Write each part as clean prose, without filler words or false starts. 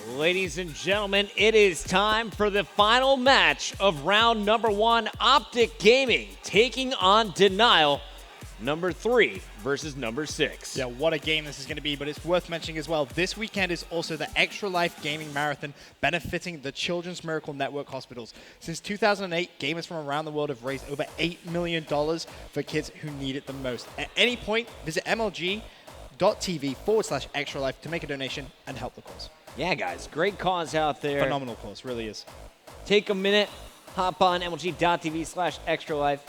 Ladies and gentlemen, it is time for the final match of round number 1. OpTic Gaming taking on Denial, number 3 versus number 6. Yeah, what a game this is going to be, but it's worth mentioning as well. This weekend is also the Extra Life Gaming Marathon benefiting the Children's Miracle Network hospitals. Since 2008, gamers from around the world have raised over $8 million for kids who need it the most. At any point, visit mlg.tv/Extra Life to make a donation and help the cause. Yeah, guys, great cause out there. Phenomenal cause, really is. Take a minute, hop on mlg.tv/Extra Life,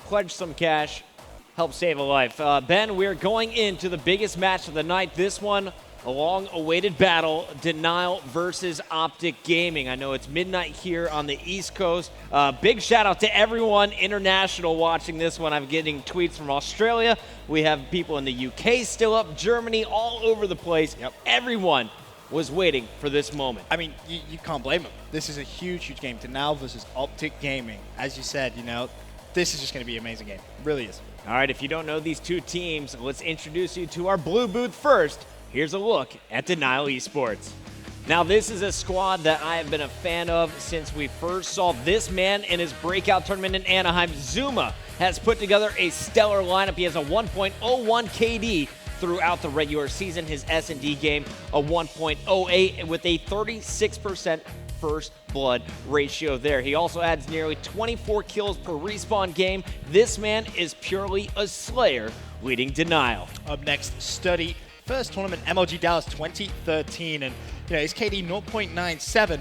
pledge some cash, help save a life. Ben, we're going into the biggest match of the night. This one, a long-awaited battle, Denial versus OpTic Gaming. I know it's midnight here on the East Coast. Big shout-out to everyone international watching this one. I'm getting tweets from Australia. We have people in the UK still up, Germany, all over the place. Yep. Everyone was waiting for this moment. I mean, you can't blame them. This is a huge, huge game. Denial versus OpTic Gaming. As you said, this is just going to be an amazing game. It really is. All right, if you don't know these two teams, let's introduce you to our blue booth first. Here's a look at Denial Esports. Now, this is a squad that I have been a fan of since we first saw this man in his breakout tournament in Anaheim. Zuma has put together a stellar lineup. He has a 1.01 KD throughout the regular season. His S&D game, a 1.08 with a 36% first blood ratio there. He also adds nearly 24 kills per respawn game. This man is purely a slayer, leading Denial. Up next, Sturdy. First tournament, MLG Dallas 2013, and his KD 0.97.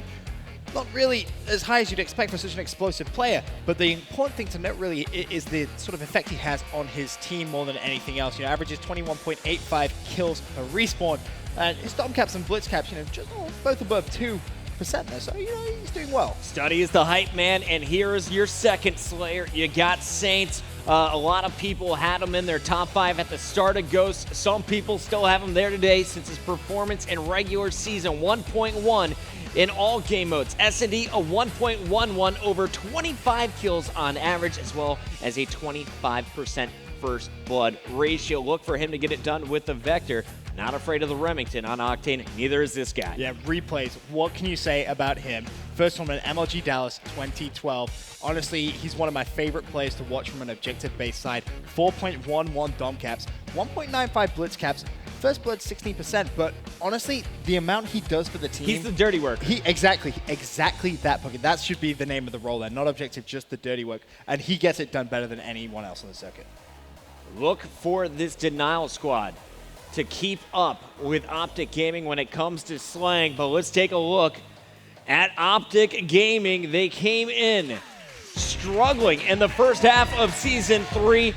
Not really as high as you'd expect for such an explosive player, but the important thing to note really is the sort of effect he has on his team more than anything else. Averages 21.85 kills per respawn, and his dom caps and blitz caps, just both above 2% there, so he's doing well. Study is the hype man, and here is your second slayer. You got Saints. A lot of people had him in their top 5 at the start of Ghost. Some people still have him there today since his performance in regular season, 1.1 in all game modes. S&D, a 1.11 over 25 kills on average, as well as a 25% first blood ratio. Look for him to get it done with the Vector. Not afraid of the Remington on Octane, neither is this guy. Yeah, replays. What can you say about him? First tournament, MLG Dallas 2012. Honestly, he's one of my favorite players to watch from an objective-based side. 4.11 dom caps, 1.95 blitz caps, first blood 16%, but honestly, the amount he does for the team... He's the dirty work. Exactly that bucket. That should be the name of the role there. Not objective, just the dirty work. And he gets it done better than anyone else on the circuit. Look for this Denial squad to keep up with OpTic Gaming when it comes to slaying, but let's take a look at OpTic Gaming. They came in struggling in the first half of Season 3.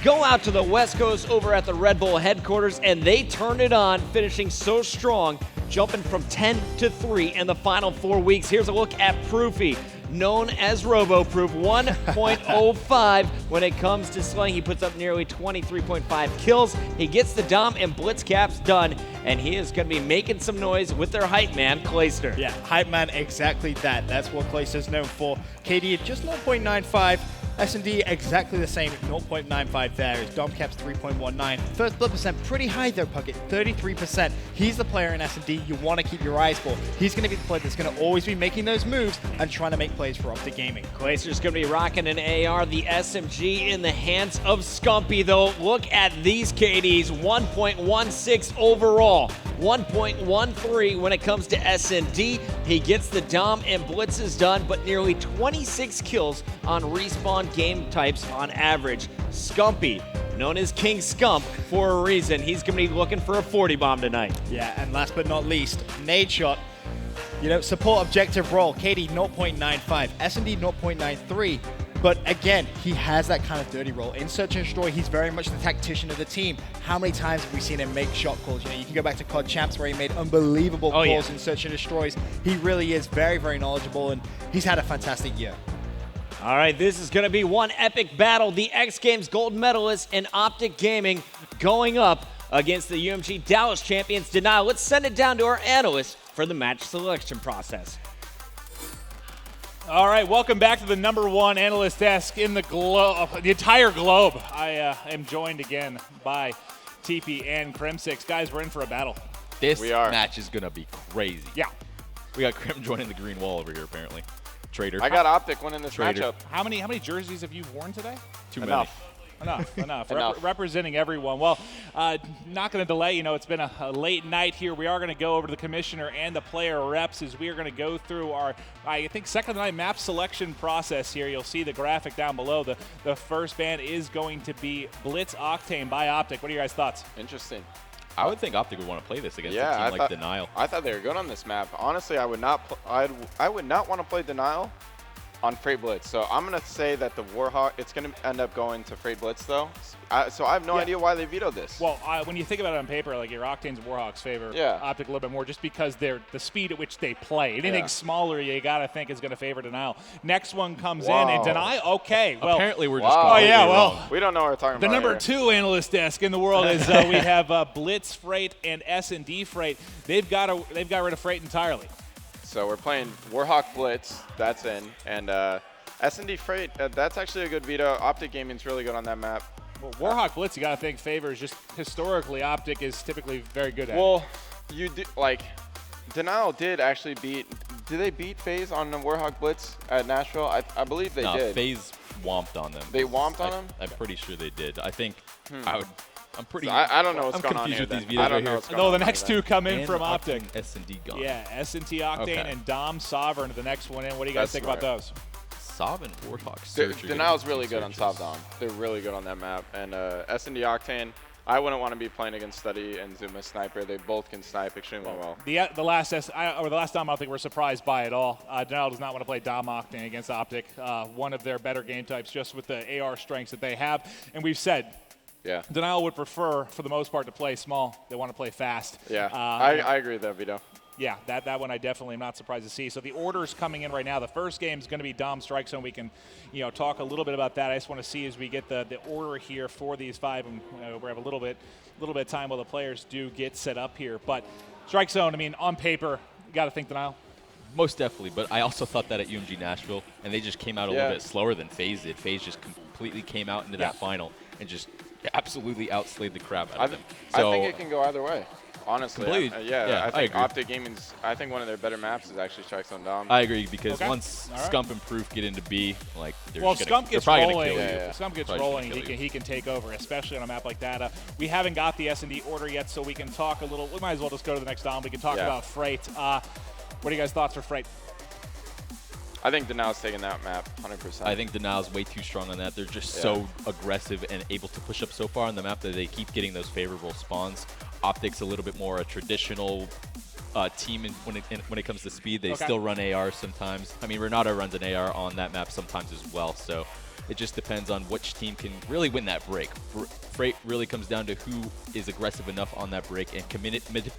Go out to the West Coast over at the Red Bull headquarters, and they turned it on, finishing so strong, jumping from 10 to 3 in the final 4 weeks. Here's a look at Proofy, known as RoboProof, 1.05 when it comes to slaying. He puts up nearly 23.5 kills. He gets the dom and blitz caps done, and he is going to be making some noise with their hype man, Clayster. Yeah, hype man, exactly that. That's what Clayster's known for. KD at just 0.95. S&D exactly the same, 0.95 there. His dom cap's 3.19. First blood percent pretty high though, Puckett, 33%. He's the player in S&D you want to keep your eyes for. He's going to be the player that's going to always be making those moves and trying to make plays for OpTic Gaming. Clayster's going to be rocking an AR, the SMG in the hands of Scumpy though. Look at these KDs, 1.16 overall, 1.13 when it comes to S&D. He gets the dom and blitzes done, but nearly 26 kills on respawn game types on average. Scumpy, known as King Scump for a reason. He's going to be looking for a 40 bomb tonight. Yeah, and last but not least, nade shot. Support objective role. KD 0.95, S&D 0.93. But again, he has that kind of dirty role. In Search and Destroy, he's very much the tactician of the team. How many times have we seen him make shot calls? You can go back to COD Champs where he made unbelievable calls in Search and Destroys. He really is very, very knowledgeable, and he's had a fantastic year. All right, this is going to be one epic battle. The X Games gold medalist and OpTic Gaming going up against the UMG Dallas champions, Denial. Let's send it down to our analyst for the match selection process. All right, welcome back to the #1 analyst desk in the entire globe. I am joined again by TP and Crimsix. Guys, we're in for a battle. This We are. match is going to be crazy. Yeah. We got Grim joining the green wall over here, apparently. Traitor. I got OpTic winning this Traitor. matchup. How many jerseys have you worn today? Too Enough. Enough. Enough. Representing everyone. Well, not going to delay. You know, it's been a late night here. We are going to go over to the commissioner and the player reps as we are going to go through our, I think, second of the night map selection process here. You'll see the graphic down below. The first ban is going to be Blitz Octane by OpTic. What are your guys' thoughts? Interesting. I would think OpTic would want to play this against a Yeah, team like Denial. I thought they were good on this map. Honestly, I would not want to play Denial on Freight Blitz. So I'm going to say that the Warhawk, it's going to end up going to Freight Blitz, though. So I have no idea why they vetoed this. Well, when you think about it on paper, like your Octanes and Warhawks favor OpTic a little bit more just because they're the speed at which they play. Anything smaller, you got to think is going to favor Denial. Next one comes in, and Denial, okay. Well, apparently we're just oh, yeah, well. wrong. We don't know what we're talking The about number here. 2 analyst desk in the world is we have Blitz Freight and S&D Freight. They've got rid of Freight entirely. So we're playing Warhawk Blitz. That's in. And S&D Freight, that's actually a good veto. OpTic Gaming's really good on that map. Well, Warhawk Blitz, you got to think favors just historically. OpTic is typically very good at. Well, you do like Denial did actually beat. Did they beat FaZe on the Warhawk Blitz at Nashville? I believe they did. FaZe womped on them. They womped on them? I'm pretty sure they did. I think I'm pretty. So I don't know what's I'm going on confused here. with these then. videos I don't right know here. what's going No, on the here next then. 2 come in And from Octane, OpTic. S&D gone. Yeah, S&T Octane Okay. and Dom Sovereign are the next one in. What do you guys think That's about smart. those? Sov and Warhawk Search. are Denial's gonna be really good on searches. top down. They're really good on that map. And S&D Octane, I wouldn't want to be playing against Study and Zuma Sniper. They both can snipe extremely well. The last Dom, I don't think we're surprised by at all. Denial does not want to play Dom Octane against OpTic. One of their better game types, just with the AR strengths that they have. And we've said Yeah. Denial would prefer, for the most part, to play small. They want to play fast. Yeah. I agree with that, Vito. Yeah, that one I definitely am not surprised to see. So the order's coming in right now. The first game is going to be Dom Strike Zone. We can, talk a little bit about that. I just want to see as we get the order here for these 5, and we have a little bit of time while the players do get set up here. But Strike Zone, I mean, on paper, you got to think Denial. Most definitely, but I also thought that at UMG Nashville, and they just came out a little bit slower than FaZe did. FaZe just completely came out into that final and just absolutely outslayed the crap out of them. I think it can go either way. Honestly, Completely. I think agree. OpTic Gaming's. I think one of their better maps is actually Strikes on Dom. I agree because Okay. once All right. Scump and Proof get into B, like they're Well, just gonna, Scump gets they're probably rolling. gonna kill you. Yeah. Scump gets Probably rolling. gonna kill He can take over, especially on a map like that. We haven't got the S&D order yet, so we can talk a little. We might as well just go to the next Dom. We can talk about Freight. What are you guys' thoughts for Freight? I think Denial's taking that map 100%. I think Denial's way too strong on that. They're just so aggressive and able to push up so far on the map that they keep getting those favorable spawns. OpTic's a little bit more a traditional team when it comes to speed. They still run AR sometimes. I mean, Renata runs an AR on that map sometimes as well. So it just depends on which team can really win that break. Freight really comes down to who is aggressive enough on that break and can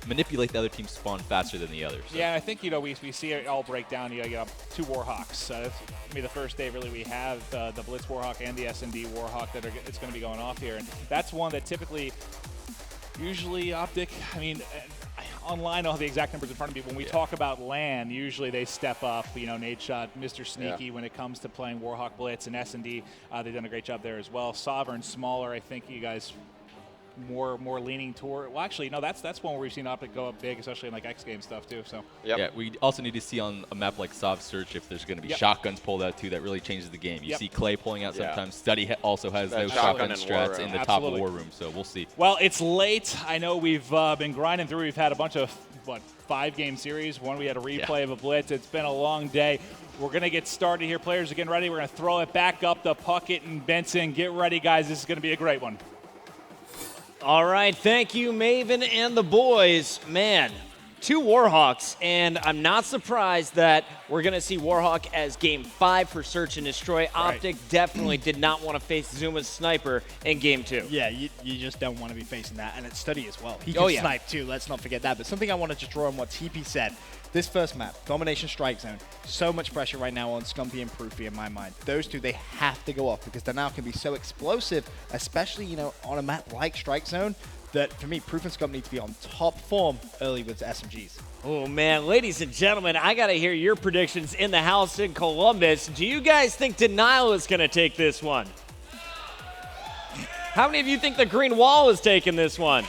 manipulate the other team's spawn faster than the others. So. Yeah, I think we see it all break down. You got 2 Warhawks. It's going to be the first day really we have the Blitz Warhawk and the S&D Warhawk it's going to be going off here, and that's one that typically, usually OpTic. I mean. Online, I don't have the exact numbers in front of me. When we talk about LAN, usually they step up. Nade Shot, Mr. Sneaky, when it comes to playing Warhawk Blitz and S&D, they've done a great job there as well. Sovereign, smaller. I think you guys more leaning toward. Well, actually, no, that's one where we've seen OpTic go up big, especially in like X game stuff too. So yeah, we also need to see on a map like Sov Search if there's going to be shotguns pulled out too. That really changes the game. You see Clay pulling out sometimes. Study also has those shotgun strats in the top war room, so we'll see. Well, it's late. I know we've been grinding through. We've had a bunch of 5-game series. One we had a replay of a blitz. It's been a long day. We're going to get started here. Players are getting ready. We're going to throw it back up to Puckett and Benson. Get ready, guys. This is going to be a great one. All right, thank you, Maven and the boys. Man, 2 Warhawks, and I'm not surprised that we're going to see Warhawk as Game 5 for Search and Destroy. Right. OpTic definitely did not want to face Zuma's Sniper in Game 2. Yeah, you just don't want to be facing that, and it's Study as well. He Oh, can yeah. snipe too, let's not forget that. But something I wanted to draw on what TP said, this first map, Domination Strike Zone, so much pressure right now on Scumpy and Proofy in my mind. Those 2, they have to go off because they now can be so explosive, especially, on a map like Strike Zone, that for me, Proof and Scump need to be on top form early with SMGs. Oh, man. Ladies and gentlemen, I got to hear your predictions in the house in Columbus. Do you guys think Denial is going to take this one? How many of you think the Green Wall is taking this one?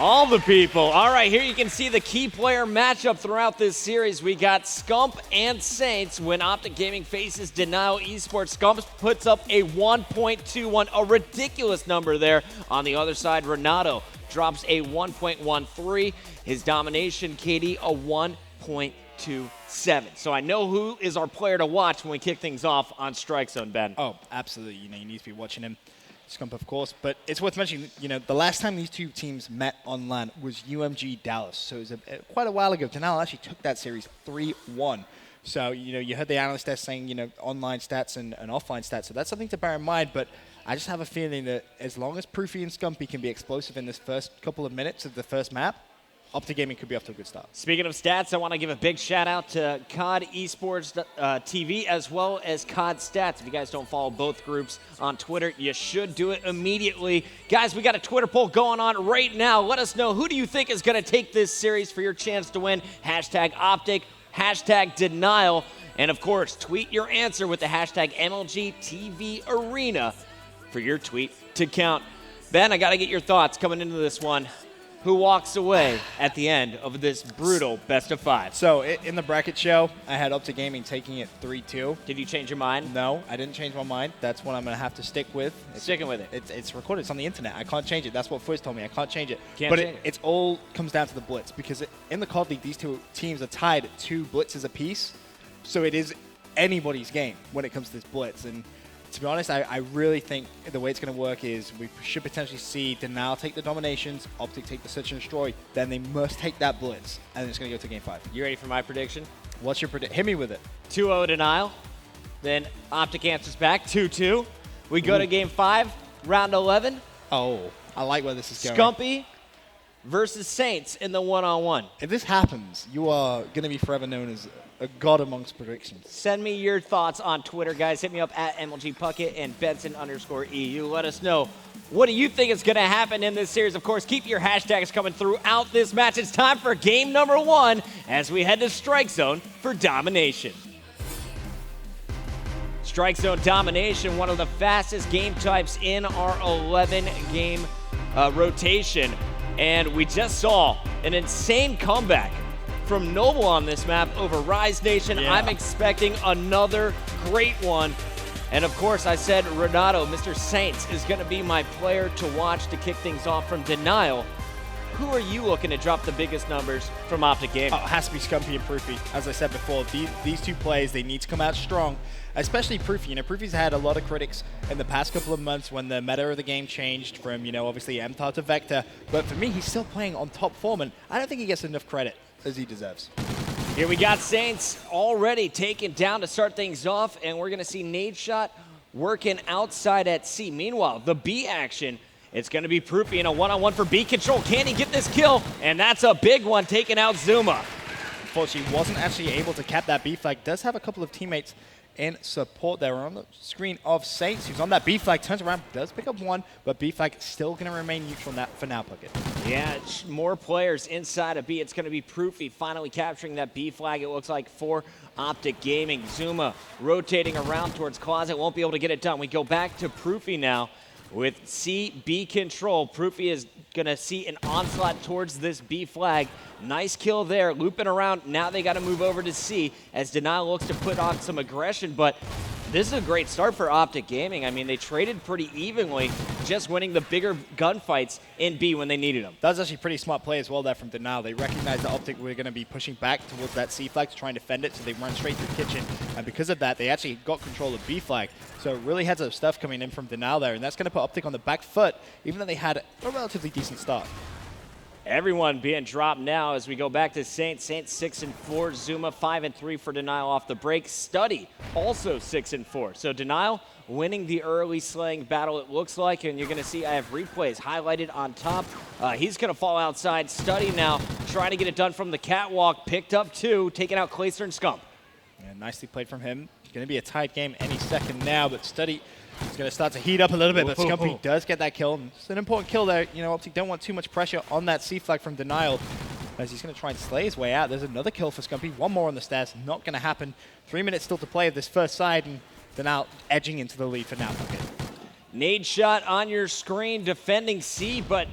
All the people. All right, here you can see the key player matchup throughout this series. We got Scump and Saints when OpTic Gaming faces Denial Esports. Scump puts up a 1.21, a ridiculous number there. On the other side, Renato drops a 1.13. His Domination, KD, a 1.27. So I know who is our player to watch when we kick things off on Strike Zone, Ben. Oh, absolutely. You need to be watching him. Scump, of course, but it's worth mentioning, the last time these two teams met on LAN was UMG Dallas, so it was quite a while ago. Denial actually took that series 3-1. So, you heard the analyst there saying, online stats and offline stats, so that's something to bear in mind, but I just have a feeling that as long as Proofy and Scumpy can be explosive in this first couple of minutes of the first map, OpTic Gaming could be off to a good start. Speaking of stats, I want to give a big shout out to COD Esports TV as well as COD Stats. If you guys don't follow both groups on Twitter, you should do it immediately. Guys, we got a Twitter poll going on right now. Let us know, who do you think is going to take this series for your chance to win? Hashtag OpTic, hashtag Denial, and of course, tweet your answer with the hashtag MLGTVArena for your tweet to count. Ben, I got to get your thoughts coming into this one. Who walks away at the end of this brutal best of 5? So in the bracket show, I had OpTic Gaming taking it 3-2. Did you change your mind? No, I didn't change my mind. That's what I'm going to have to stick with. Sticking with it. It's recorded. It's on the internet. I can't change it. That's what Fuzz told me. I can't change it. Can't but change it. It's all comes down to the blitz because in the COD League, these two teams are tied at 2 blitzes apiece. So it is anybody's game when it comes to this blitz. And to be honest, I really think the way it's going to work is we should potentially see Denial take the dominations, OpTic take the search and destroy, then they must take that blitz, and then it's going to go to game 5. You ready for my prediction? What's your prediction? Hit me with it. 2-0 Denial. Then OpTic answers back, 2-2. We go to game 5, round 11. Oh, I like where this is going. Scumpy versus Saints in the one-on-one. If this happens, you are going to be forever known as a god amongst predictions. Send me your thoughts on Twitter, guys. Hit me up at MLGPuckett and Benson_EU. Let us know, what do you think is going to happen in this series? Of course, keep your hashtags coming throughout this match. It's time for game number 1 as we head to Strike Zone for Domination. Strike Zone Domination, one of the fastest game types in our 11-game rotation. And we just saw an insane comeback from Noble on this map over Rise Nation. Yeah. I'm expecting another great one. And of course, I said Renato, Mr. Saints, is going to be my player to watch to kick things off from Denial. Who are you looking to drop the biggest numbers from OpTic Gaming? It has to be Scumpy and Proofy. As I said before, these two players, they need to come out strong, especially Proofy. Proofy's had a lot of critics in the past couple of months when the meta of the game changed from, obviously MTAR to Vector. But for me, he's still playing on top form, and I don't think he gets enough credit as he deserves. Here we got Saints already taken down to start things off, and we're going to see Nade Shot working outside at C. Meanwhile, the B action, it's going to be Proofy in a one-on-one for B control. Can he get this kill? And that's a big one, taking out Zuma. Unfortunately, wasn't actually able to cap that B flag. Does have a couple of teammates in support there. We're on the screen of Saints, who's on that B flag, turns around, does pick up one, but B flag still going to remain neutral for now, Puckett. Yeah, more players inside of B. It's going to be Proofy finally capturing that B flag, it looks like, for OpTic Gaming. Zuma rotating around towards Closet, won't be able to get it done. We go back to Proofy now with C, B control. Proofy is going to see an onslaught towards this B flag. Nice kill there, looping around. Now they got to move over to C as Denial looks to put on some aggression, but this is a great start for OpTic Gaming. I mean, they traded pretty evenly, just winning the bigger gunfights in B when they needed them. That was actually a pretty smart play as well there from Denial. They recognized that OpTic were going to be pushing back towards that C flag to try and defend it, so they run straight through kitchen. And because of that, they actually got control of B flag. So really heads up stuff coming in from Denial there, and that's going to put OpTic on the back foot, even though they had a relatively decent start. Everyone being dropped now as we go back to Saints. Saints 6-4, Zuma 5-3 for Denial off the break. Study also 6-4. So Denial winning the early slaying battle, it looks like, and you're going to see I have replays highlighted on top. He's going to fall outside. Study now trying to get it done from the catwalk. Picked up 2, taking out Clayster and Scump. Yeah, nicely played from him. It's going to be a tight game any second now, but Study is going to start to heat up a little bit, but Scumpy does get that kill. And it's an important kill there. OpTic don't want too much pressure on that C flag from Denial as he's going to try and slay his way out. There's another kill for Scumpy. One more on the stairs. Not going to happen. 3 minutes still to play of this first side, and Denial edging into the lead for now. Nade Shot on your screen defending C, but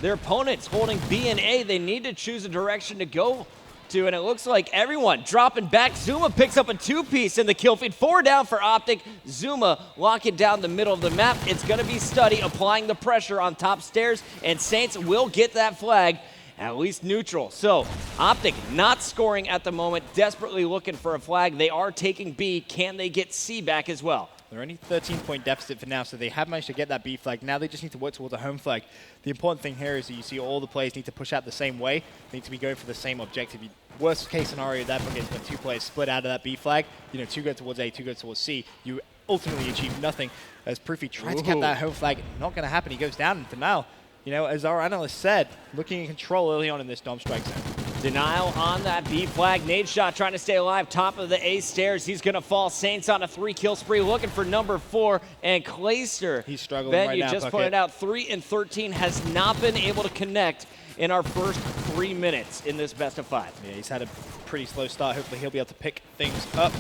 their opponents holding B and A. They need to choose a direction to go to, and it looks like everyone dropping back. Zuma picks up a two-piece in the kill feed. 4 down for OpTic. Zuma locking down the middle of the map. It's going to be Study applying the pressure on top stairs, and Saints will get that flag at least neutral. So OpTic not scoring at the moment, desperately looking for a flag. They are taking B. Can they get C back as well? They're only 13-point deficit for now, so they have managed to get that B flag. Now they just need to work towards a home flag. The important thing here is that you see all the players need to push out the same way. They need to be going for the same objective. Worst case scenario, that is when 2 players split out of that B flag. 2 go towards A, 2 go towards C. You ultimately achieve nothing. As Proofy tries to get that home flag, not going to happen. He goes down in denial. As our analyst said, looking in control early on in this Dom strike zone. Denial on that B flag. Nade shot trying to stay alive. Top of the A stairs. He's going to fall. Saints on a 3-kill spree looking for number 4. And Clayster. He's struggling Ben, right you now, just Puckett. pointed out 3 and 13 has not been able to connect in our first 3 minutes in this best of 5. Yeah, he's had a pretty slow start. Hopefully he'll be able to pick things up.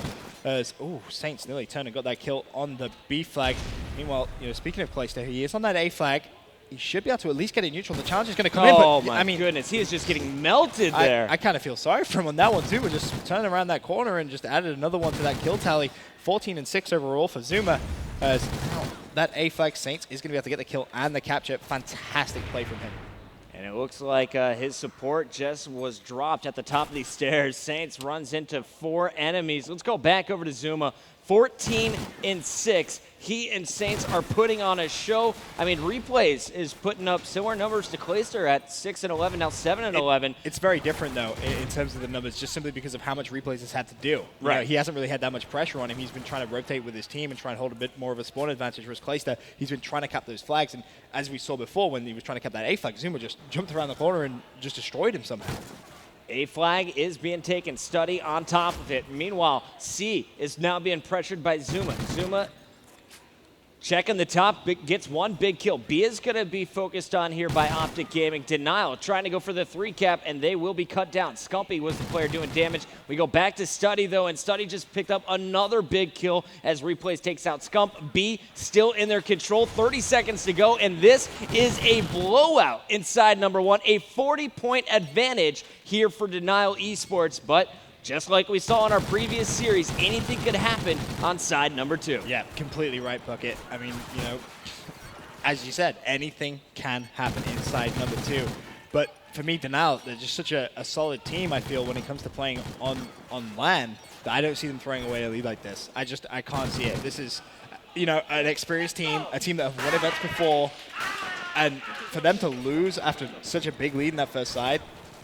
Saints nearly turned and got that kill on the B flag. Meanwhile, speaking of Clayster, he is on that A flag. He should be able to at least get it neutral. The challenge is going to come in. Oh, But, my goodness. He is just getting melted there. I kind of feel sorry for him on that one, too. We're just turning around that corner and just added another one to that kill tally. 14 and 6 overall for Zuma. As now that A flag Saints is going to be able to get the kill and the capture. Fantastic play from him. And it looks like his support just was dropped at the top of these stairs. Saints runs into 4 enemies. Let's go back over to Zuma. 14 and 6. He and Saints are putting on a show. I mean, Replays is putting up similar numbers to Clayster at 6 and 11, now 7 and 11. It's very different, though, in terms of the numbers, just simply because of how much Replays has had to do. Right. He hasn't really had that much pressure on him. He's been trying to rotate with his team and try and hold a bit more of a spawn advantage. Whereas Clayster, he's been trying to cap those flags. And as we saw before, when he was trying to cap that A flag, Zuma just jumped around the corner and just destroyed him somehow. A flag is being taken. Study on top of it. Meanwhile, C is now being pressured by Zuma. Zuma checking the top, gets 1 big kill. B is going to be focused on here by OpTic Gaming. Denial trying to go for the 3 cap, and they will be cut down. Scumpy was the player doing damage. We go back to Study, though, and Study just picked up another big kill as Replays takes out Scump. B still in their control. 30 seconds to go, and this is a blowout inside number 1. A 40-point advantage here for Denial Esports, but just like we saw in our previous series, anything could happen on side number 2. Yeah, completely right, Bucket. I mean, as you said, anything can happen inside number 2. But for me, Denial, they're just such a solid team, I feel, when it comes to playing on LAN, that I don't see them throwing away a lead like this. I can't see it. This is, an experienced team, a team that have won events before, and for them to lose after such a big lead in that first side,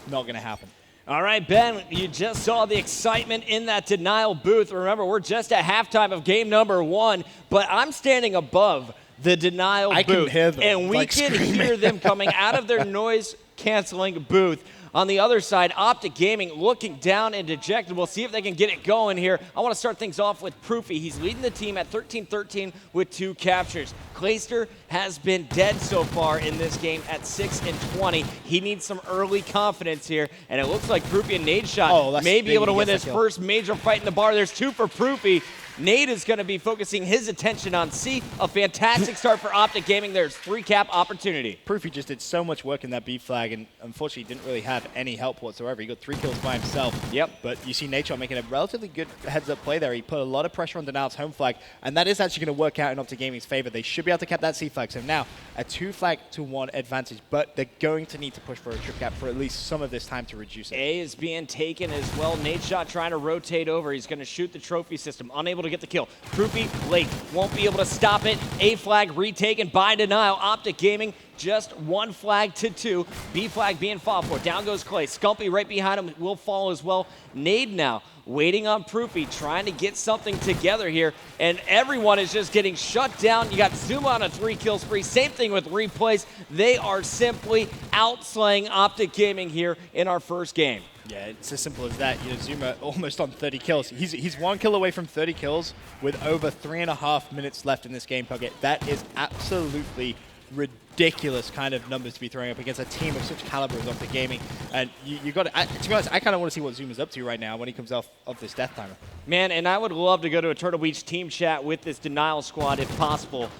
not going to happen. All right, Ben, you just saw the excitement in that Denial booth. Remember, we're just at halftime of game number 1, but I'm standing above the Denial I booth. can hear them, and we can hear them coming out of their noise-canceling booth. On the other side, OpTic Gaming looking down and dejected. We'll see if they can get it going here. I want to start things off with Proofy. He's leading the team at 13-13 with 2 captures. Clayster has been dead so far in this game at 6 and 20. He needs some early confidence here, and it looks like Proofy and Nade Shot may be able to win this first major fight in the bar. There's 2 for Proofy. Nade is going to be focusing his attention on C. A fantastic start for OpTic Gaming. There's 3 cap opportunity. Proofy just did so much work in that B flag, and unfortunately didn't really have any help whatsoever. He got 3 kills by himself. Yep. But you see Nate making a relatively good heads-up play there. He put a lot of pressure on Denial's home flag, and that is actually going to work out in OpTic Gaming's favor. They should be able to cap that C flag. So now a 2 flag to 1 advantage, but they're going to need to push for a trip cap for at least some of this time to reduce it. A is being taken as well. Nade Shot trying to rotate over. He's going to shoot the trophy system. Unable to get the kill. Proofy late. Won't be able to stop it. A flag retaken by Denial. OpTic Gaming just 1 flag to 2. B flag being fought for. Down goes Clay. Scumpy right behind him will fall as well. Nade now waiting on Proofy, trying to get something together here, and everyone is just getting shut down. You got Zuma on a 3-kill spree. Same thing with Replays. They are simply outslaying OpTic Gaming here in our first game. Yeah, it's as simple as that. Zuma almost on 30 kills. He's 1 kill away from 30 kills with over 3.5 minutes left in this game, Puckett. That is absolutely ridiculous kind of numbers to be throwing up against a team of such caliber as OpTic Gaming. And you got to be honest, I kind of want to see what Zuma's up to right now when he comes off this death timer. Man, and I would love to go to a Turtle Beach team chat with this Denial squad if possible.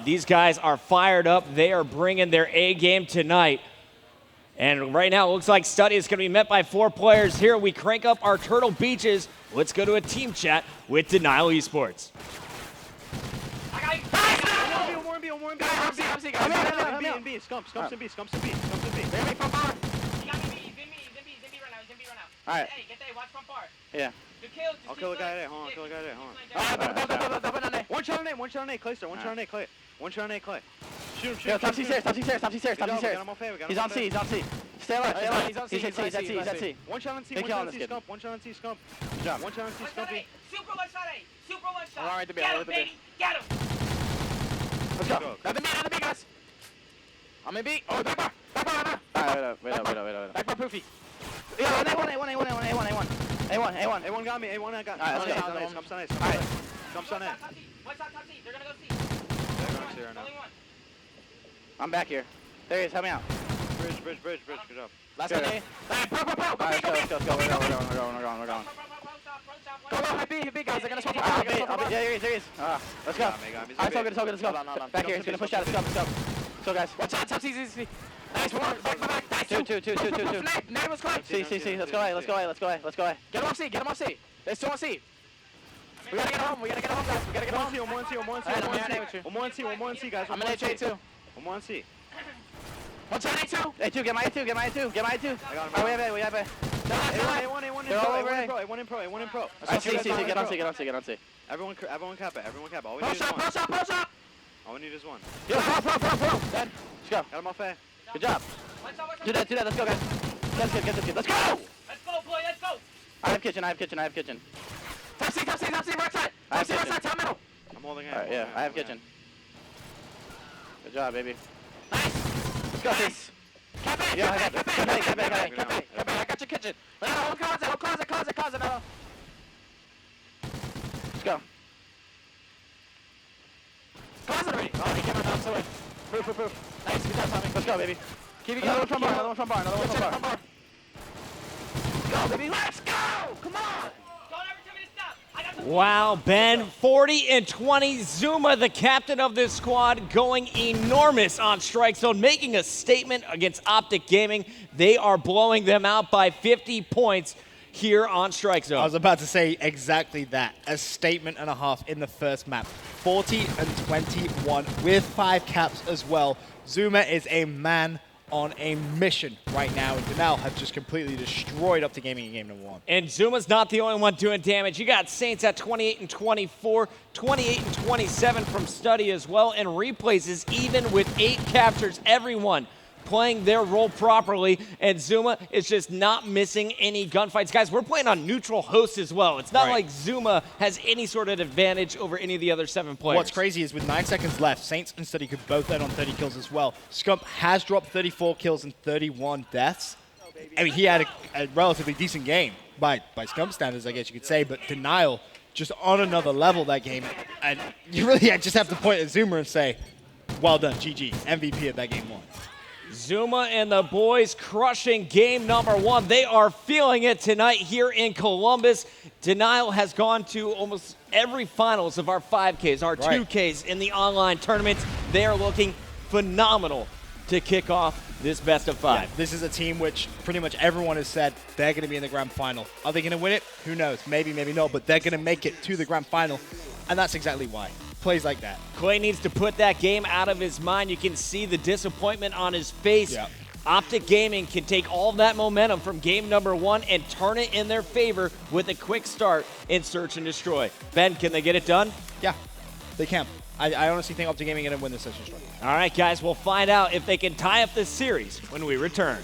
These guys are fired up. They are bringing their A game tonight. And right now, it looks like Study is going to be met by 4 players. Here, we crank up our Turtle Beaches. Let's go to a team chat with Denial Esports. Alright. Yeah. I'll kill the guy there. Hold on, kill the guy there. Hold on. One shot on A, Clay, sir. One shot on A, Clay. One shot on A, Clay. Shoot him, top C stairs, top C stairs, top C stairs, top C stairs. He's on C, he's on C. Stay alive, stay alive. He's at C, he's at C. One shot on C, one shot on C, Scump. One shot on C, Scump. Good job. One shot on C, Scumpy. Super one shot A. Super one shot. All right, Get him, baby. Get him. Let's go. Another B, guys. I'm in B. Oh, back bar. Alright, wait up. Back bar poofy. Yeah, A1 got me, A1 I got. Alright, let's go. Scump's on A, Scump's on A. One shot, top C. They're gonna go C. Only one. I'm back here. There he is, help me out. Bridge. Good job. Last one, A. Alright, let's go. We're going. Go, high B, guys. They're gonna swap out. Yeah, there he is. Let's go. Alright, so good, let's go. Back here, he's gonna push out. Let's go. So, guys. Watch out, top C. Nice one. Back. Nice. Two. Name was close. C. Let's go A. Get him off C. There's 2 on C. We gotta get home, guys. One more on C, guys. I'm in A2. One more on C. One shot A2. A2, get my A2. I got him. Oh, we have A. A1 in pro. Alright, C, get on C. Everyone cap it. All we need is one. Push up. All we need is one. Yo, pro. Dead. Let's go. Got him off A. Good job. One shot. Do that. Let's go, guys. Get this kid. Let's go! Let's go, boy. Let's go. I have kitchen. Top C, right side. I have Top C, right kitchen. side, top middle. I'm holding A. Alright, yeah, I have kitchen. Good job, baby. Nice. Let's go, Cease. Cap A. Yeah, I got Cap this. A. Cap A. I got your kitchen. Hold closet. No. Let's go. Closet already. Oh, he came out the way. Proof. Nice, good job, Tommy. Let's go, baby. Keep it going. Another one from bar. Go, baby. Let's go. Come on. Don't ever tell me to stop. I got the Wow, Ben, 40 and 20. Zuma, the captain of this squad, going enormous on Strike Zone, making a statement against OpTic Gaming. They are blowing them out by 50 points here on Strike Zone. I was about to say exactly that. A statement and a half in the first map. 40 and 21 with 5 caps as well. Zuma is a man on a mission right now, and Denial have just completely destroyed OpTic Gaming in game number 1. And Zuma's not the only one doing damage. You got Saints at 28 and 24, 28 and 27 from Study as well, and Replays is even with 8 captures. Everyone playing their role properly, and Zuma is just not missing any gunfights. Guys, we're playing on neutral hosts as well. It's not like Zuma has any sort of advantage over any of the other 7 players. What's crazy is with 9 seconds left, Saints and Study could both end on 30 kills as well. Scump has dropped 34 kills and 31 deaths. I mean, he had a relatively decent game by Scump standards, I guess you could say, but Denial just on another level that game. And you really just have to point at Zuma and say, well done, GG, MVP of that game 1. Zuma and the boys crushing game number 1. They are feeling it tonight here in Columbus. Denial has gone to almost every finals of our 5Ks, our 2Ks in the online tournaments. They are looking phenomenal to kick off this best of 5. Yeah, this is a team which pretty much everyone has said they're going to be in the grand final. Are they going to win it? Who knows? Maybe, maybe not, but they're going to make it to the grand final, and that's exactly why. Plays like that. Clay needs to put that game out of his mind. You can see the disappointment on his face. Yep. OpTic Gaming can take all that momentum from game number 1 and turn it in their favor with a quick start in Search and Destroy. Ben, can they get it done? Yeah, they can. I honestly think OpTic Gaming is going to win this Search and Destroy. All right, guys, we'll find out if they can tie up this series when we return.